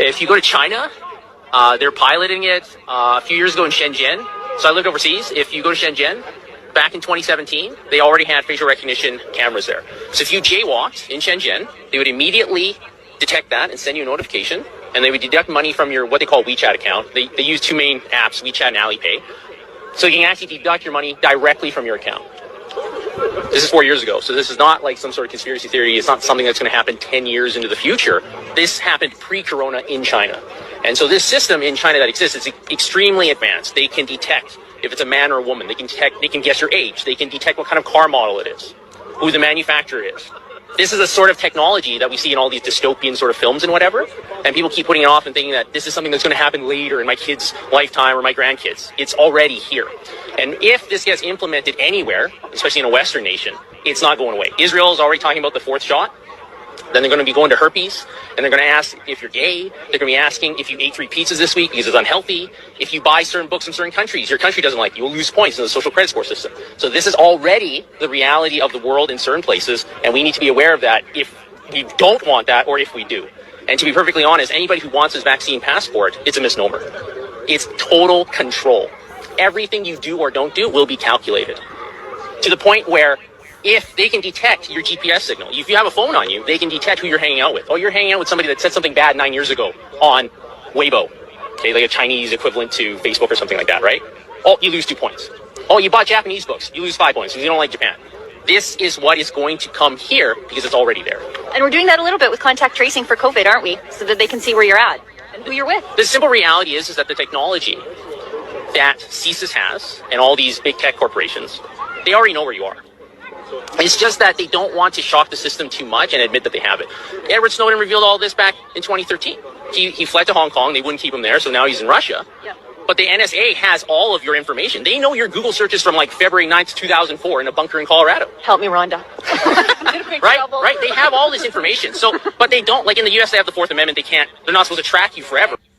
If you go to China, they're piloting it a few years ago in Shenzhen. So I lived overseas. If you go to Shenzhen, back in 2017, they already had facial recognition cameras there. So if you jaywalked in Shenzhen, they would immediately detect that and send you a notification, and they would deduct money from your what they call WeChat account. They use two main apps, WeChat and Alipay. So you can actually deduct your money directly from your account. This is 4 years ago, so this is not like some sort of conspiracy theory. It's not something that's going to happen 10 years into the future. This happened pre-corona in China. And so this system in China that exists is extremely advanced. They can detect if it's a man or a woman. They can guess your age. They can detect what kind of car model it is, who the manufacturer is. This is a sort of technology that we see in all these dystopian sort of films and whatever. And people keep putting it off and thinking that this is something that's going to happen later in my kid's lifetime or my grandkids. It's already here. And if this gets implemented anywhere, especially in a Western nation, it's not going away. Israel is already talking about the fourth shot. Then they're going to be going to herpes, and they're going to ask if you're gay. They're going to be asking if you ate 3 pizzas this week because it's unhealthy. If you buy certain books from certain countries, your country doesn't like you. You'll lose points in the social credit score system. So this is already the reality of the world in certain places, and we need to be aware of that if we don't want that or if we do. And to be perfectly honest, anybody who wants this vaccine passport, it's a misnomer. It's total control. Everything you do or don't do will be calculated to the point where if they can detect your GPS signal, if you have a phone on you, they can detect who you're hanging out with. Oh, you're hanging out with somebody that said something bad 9 years ago on Weibo, okay, like a Chinese equivalent to Facebook or something like that, right? Oh, you lose 2 points. Oh, you bought Japanese books, you lose 5 points because you don't like Japan. This is what is going to come here because it's already there. And we're doing that a little bit with contact tracing for COVID, aren't we? So that they can see where you're at and who you're with. The simple reality is that the technology that CSIS has and all these big tech corporations, they already know where you are. It's just that they don't want to shock the system too much and admit that they have it. Edward Snowden revealed all this back in 2013. He fled to Hong Kong. They wouldn't keep him there, so now he's in Russia. Yep. But the NSA has all of your information. They know your Google searches from like February 9th, 2004 in a bunker in Colorado. Help me, Rhonda. Right? They have all this information. So, but they don't, like in the US, they have the Fourth Amendment. They're not supposed to track you forever.